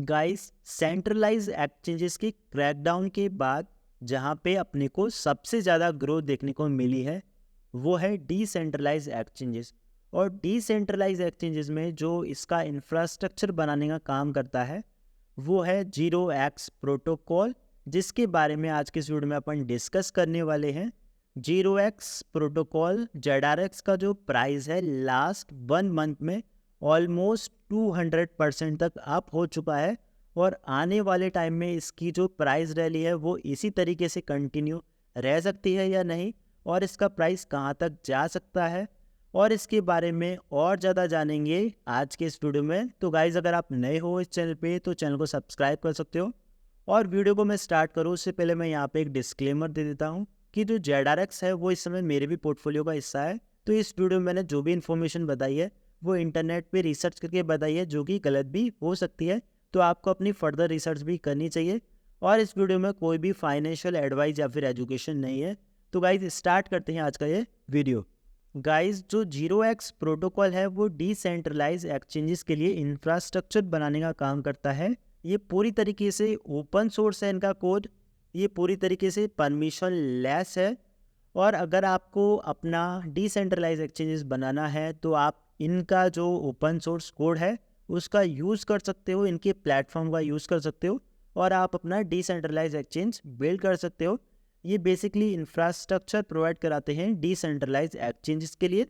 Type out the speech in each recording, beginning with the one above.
Guys, centralise exchanges के crackdown के बाद जहां पे अपने को सबसे ज़्यादा ग्रोथ देखने को मिली है वो है डिसेंट्रलाइज एक्सचेंजेस। और डिसेंट्रलाइज एक्सचेंजेस में जो इसका इंफ्रास्ट्रक्चर बनाने का काम करता है वो है जीरो एक्स प्रोटोकॉल, जिसके बारे में आज के इस वीडियो में अपन डिस्कस करने वाले हैं। जीरो एक्स प्रोटोकॉल जेडआरएक्स का जो प्राइस है लास्ट 1 मंथ में ऑलमोस्ट 200% तक अप हो चुका है। और आने वाले टाइम में इसकी जो प्राइस रैली है वो इसी तरीके से कंटिन्यू रह सकती है या नहीं, और इसका प्राइस कहाँ तक जा सकता है, और इसके बारे में और ज़्यादा जानेंगे आज के इस वीडियो में। तो गाइज़, अगर आप नए हो इस चैनल पे तो चैनल को सब्सक्राइब कर सकते हो। और वीडियो को मैं स्टार्ट करूँ उससे पहले मैं यहाँ पे एक डिस्क्लेमर दे देता हूँ कि जो जेडआरएक्स है वो इस समय मेरे भी पोर्टफोलियो का हिस्सा है। तो इस वीडियो में मैंने जो भी इन्फॉर्मेशन बताई है वो इंटरनेट पे रिसर्च करके बताई है, जो कि गलत भी हो सकती है। तो आपको अपनी फर्दर रिसर्च भी करनी चाहिए। और इस वीडियो में कोई भी फाइनेंशियल एडवाइस या फिर एजुकेशन नहीं है। तो गाइज, स्टार्ट करते हैं आज का ये वीडियो। गाइज, जो जीरो एक्स प्रोटोकॉल है वो डिसेंट्रलाइज एक्सचेंजेस के लिए इंफ्रास्ट्रक्चर बनाने का काम करता है। ये पूरी तरीके से ओपन सोर्स है, इनका कोड ये पूरी तरीके से परमिशन लेस है। और अगर आपको अपना डिसेंट्रलाइज एक्सचेंजेस बनाना है तो आप इनका जो ओपन सोर्स कोड है उसका यूज़ कर सकते हो, इनके प्लेटफॉर्म का यूज़ कर सकते हो और आप अपना डिसेंट्रलाइज एक्सचेंज बिल्ड कर सकते हो। ये बेसिकली इंफ्रास्ट्रक्चर प्रोवाइड कराते हैं डिसेंट्रलाइज एक्सचेंजेस के लिए।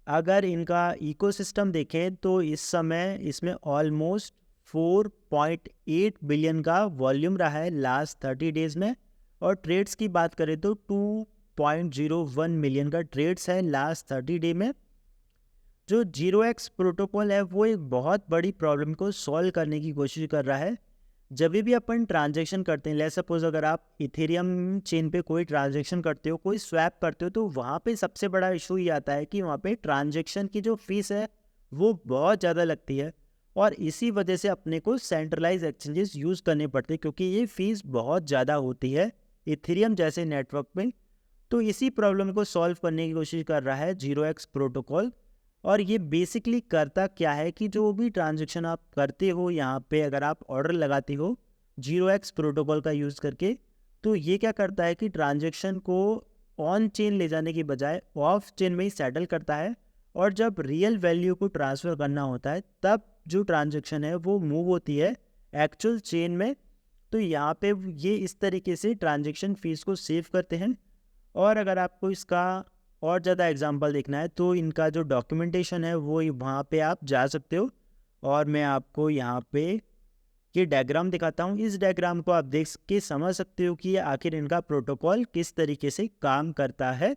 अगर इनका इकोसिस्टम देखें तो इस समय इसमें ऑलमोस्ट 4.8 बिलियन का वॉल्यूम रहा है लास्ट 30 डेज़ में। और ट्रेड्स की बात करें तो 2.01 मिलियन का ट्रेड्स है लास्ट 30 डे में। जो जीरो एक्स प्रोटोकॉल है वो एक बहुत बड़ी प्रॉब्लम को सॉल्व करने की कोशिश कर रहा है। जब भी अपन ट्रांजैक्शन करते हैं, लेट्स सपोज अगर आप इथेरियम चेन पे कोई ट्रांजैक्शन करते हो, कोई स्वैप करते हो, तो वहाँ पे सबसे बड़ा इशू ये आता है कि वहाँ पे ट्रांजैक्शन की जो फीस है वो बहुत ज़्यादा लगती है। और इसी वजह से अपने को सेंट्रलाइज एक्सचेंजेस यूज़ करने पड़ते हैं, क्योंकि ये फीस बहुत ज़्यादा होती है इथेरियम जैसे नेटवर्क में। तो इसी प्रॉब्लम को सॉल्व करने की कोशिश कर रहा है जीरो एक्स प्रोटोकॉल। और ये बेसिकली करता क्या है कि जो भी ट्रांजैक्शन आप करते हो, यहाँ पे अगर आप ऑर्डर लगाते हो जीरो एक्स प्रोटोकॉल का यूज़ करके, तो ये क्या करता है कि ट्रांजैक्शन को ऑन चेन ले जाने की बजाय ऑफ चेन में ही सेटल करता है। और जब रियल वैल्यू को ट्रांसफ़र करना होता है तब जो ट्रांजैक्शन है वो मूव होती है एक्चुअल चेन में। तो यहाँ पे ये इस तरीके से ट्रांजैक्शन फीस को सेव करते हैं। और अगर आपको इसका और ज़्यादा एग्जांपल देखना है तो इनका जो डॉक्यूमेंटेशन है वो वहाँ पे आप जा सकते हो। और मैं आपको यहाँ पे ये डायग्राम दिखाता हूँ। इस डायग्राम को आप देख के समझ सकते हो कि आखिर इनका प्रोटोकॉल किस तरीके से काम करता है।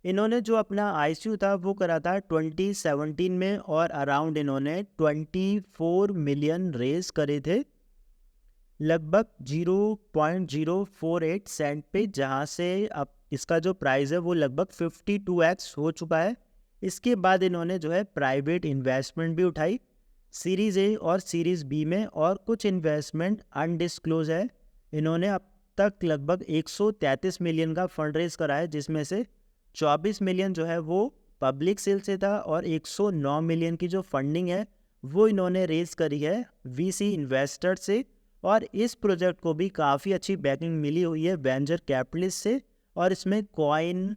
इन्होंने जो अपना आईसीयू था वो करा था 2017 में, और अराउंड इन्होंने 24 मिलियन रेज करे थे लगभग 0.048 सेंट पे, जहाँ से अब इसका जो प्राइस है वो लगभग 52x हो चुका है। इसके बाद इन्होंने जो है प्राइवेट इन्वेस्टमेंट भी उठाई सीरीज़ ए और सीरीज़ बी में, और कुछ इन्वेस्टमेंट अनडिस्क्लोज है। इन्होंने अब तक लगभग 133 मिलियन का फंड रेज करा है, जिसमें से 24 मिलियन जो है वो पब्लिक सेल से था, और 109 मिलियन की जो फंडिंग है वो इन्होंने रेज करी है वीसी इन्वेस्टर से। और इस प्रोजेक्ट को भी काफ़ी अच्छी बैकिंग मिली हुई है वेंचर कैपिटलिस्ट से। और इसमें कॉइन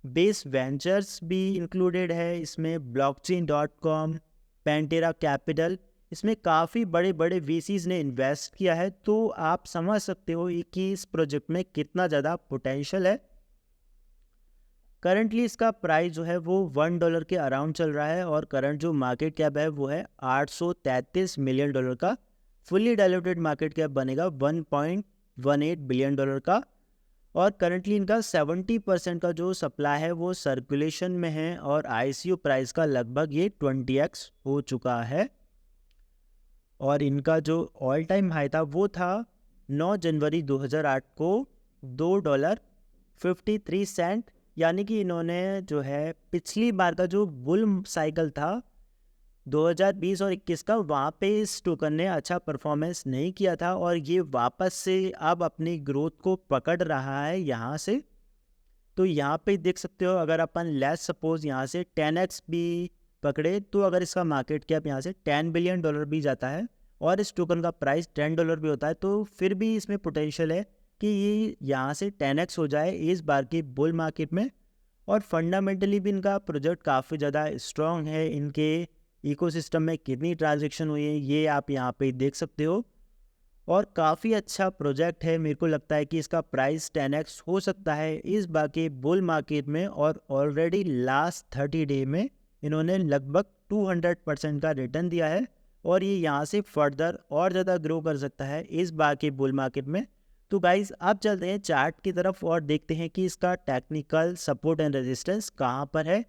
बेस वेंचर्स भी इंक्लूडेड है, इसमें blockchain.com, पेंटेरा कैपिटल, इसमें काफ़ी बड़े बड़े वीसीज ने इन्वेस्ट किया है। तो आप समझ सकते हो कि इस प्रोजेक्ट में कितना ज़्यादा पोटेंशियल है। करंटली इसका प्राइस जो है वो $1 के अराउंड चल रहा है, और करंट जो मार्केट कैप है वो है $833 मिलियन का। फुल्ली डाइल्यूटेड मार्केट कैप बनेगा $1.18 बिलियन का। और करंटली इनका 70% का जो सप्लाई है वो सर्कुलेशन में है, और आईसीयू प्राइस का लगभग ये 20x हो चुका है। और इनका जो ऑल टाइम हाई था वो था 9 जनवरी 2008 को $2.53। यानी कि इन्होंने जो है पिछली बार का जो बुल साइकिल था 2020 और 21 का, वहाँ पे इस टोकन ने अच्छा परफॉर्मेंस नहीं किया था, और ये वापस से अब अपनी ग्रोथ को पकड़ रहा है यहाँ से। तो यहाँ पे देख सकते हो, अगर अपन लेट्स सपोज यहाँ से 10x भी पकड़े तो अगर इसका मार्केट कैप यहाँ से $10 बिलियन भी जाता है, और इस टोकन का प्राइस $10 भी होता है, तो फिर भी इसमें पोटेंशियल है कि ये यहाँ से 10x हो जाए इस बार की बुल मार्केट में। और फंडामेंटली भी इनका प्रोजेक्ट काफ़ी ज़्यादा स्ट्रॉन्ग है। इनके इकोसिस्टम में कितनी ट्रांजैक्शन हुई है ये आप यहाँ पे देख सकते हो, और काफ़ी अच्छा प्रोजेक्ट है। मेरे को लगता है कि इसका प्राइस 10x हो सकता है इस बाकी बुल मार्केट में, और ऑलरेडी लास्ट 30 डे में इन्होंने लगभग 200% का रिटर्न दिया है, और ये यहाँ से फर्दर और ज़्यादा ग्रो कर सकता है इस बाकी बुल मार्केट में। तो गाइज अब चलते हैं चार्ट की तरफ और देखते हैं कि इसका टेक्निकल सपोर्ट एंड रेजिस्टेंस कहाँ पर है।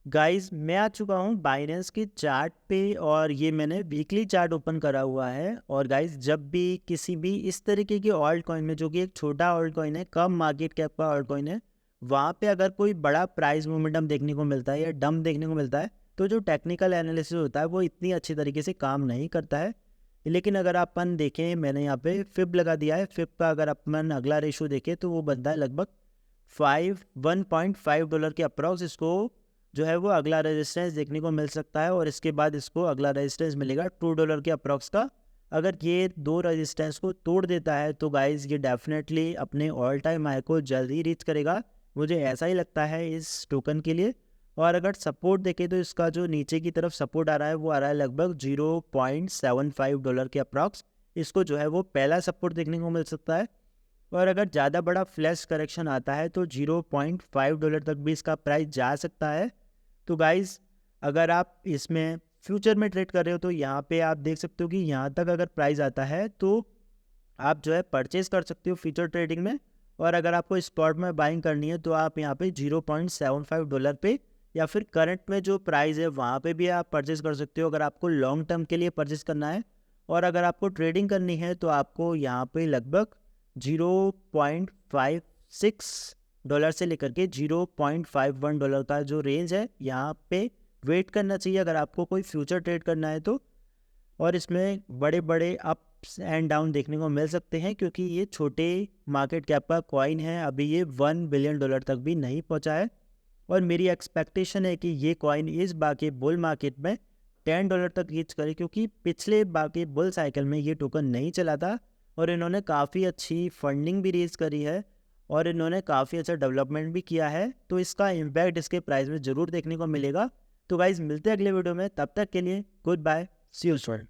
गाइज मैं आ चुका हूँ बाइनेंस के चार्ट पे, और ये मैंने वीकली चार्ट ओपन करा हुआ है। और गाइज जब भी किसी भी इस तरीके की ऑल्ट कॉइन में, जो कि एक छोटा ऑल्ट कॉइन है, कम मार्केट कैप का ऑल्ट कॉइन है, वहाँ पे अगर कोई बड़ा प्राइस मोमेंटम देखने को मिलता है या डंप देखने को मिलता है, तो जो टेक्निकल एनालिसिस होता है वो इतनी अच्छी तरीके से काम नहीं करता है। लेकिन अगर अपन देखें, मैंने यहाँ पे फिब लगा दिया है, फिब का अगर अपन अगला रेशो देखें तो वो बनता है लगभग $1.5 के अप्रॉक्स। इसको जो है वो अगला रेजिस्टेंस देखने को मिल सकता है, और इसके बाद इसको अगला रेजिस्टेंस मिलेगा $2 के अप्रॉक्स का। अगर ये दो रेजिस्टेंस को तोड़ देता है तो गाइज ये डेफिनेटली अपने ऑल टाइम हाई को जल्द ही रीच करेगा, मुझे ऐसा ही लगता है इस टोकन के लिए। और अगर सपोर्ट देखें तो इसका जो नीचे की तरफ सपोर्ट आ रहा है वो आ रहा है लगभग $0.75 के अप्रॉक्स। इसको जो है वो पहला सपोर्ट देखने को मिल सकता है। और अगर ज़्यादा बड़ा फ्लैश करेक्शन आता है तो $0.5 तक भी इसका प्राइस जा सकता है। तो गाइज़ अगर आप इसमें फ्यूचर में ट्रेड कर रहे हो तो यहाँ पे आप देख सकते हो कि यहाँ तक अगर प्राइस आता है तो आप जो है परचेज कर सकते हो फ्यूचर ट्रेडिंग में। और अगर आपको स्पॉट में बाइंग करनी है तो आप यहाँ पे $0.75 पे या फिर करंट में जो प्राइस है वहाँ पे भी आप परचेज कर सकते हो, अगर आपको लॉन्ग टर्म के लिए परचेज करना है। और अगर आपको ट्रेडिंग करनी है तो आपको यहाँ पे लगभग $0.56 से लेकर के $0.51 का जो रेंज है यहाँ पे वेट करना चाहिए अगर आपको कोई फ्यूचर ट्रेड करना है तो। और इसमें बड़े बड़े अप्स एंड डाउन देखने को मिल सकते हैं, क्योंकि ये छोटे मार्केट कैप का कॉइन है, अभी ये $1 बिलियन तक भी नहीं पहुँचा है। और मेरी एक्सपेक्टेशन है कि ये कॉइन इस बाकी बुल मार्केट में $10 तक रीच करे, क्योंकि पिछले बाकी बुल साइकिल में ये टोकन नहीं चला था और इन्होंने काफ़ी अच्छी फंडिंग भी रेज करी है और इन्होंने काफ़ी अच्छा डेवलपमेंट भी किया है। तो इसका इम्पैक्ट इसके प्राइस में ज़रूर देखने को मिलेगा। तो गाइज मिलते हैं अगले वीडियो में, तब तक के लिए goodbye, see you soon.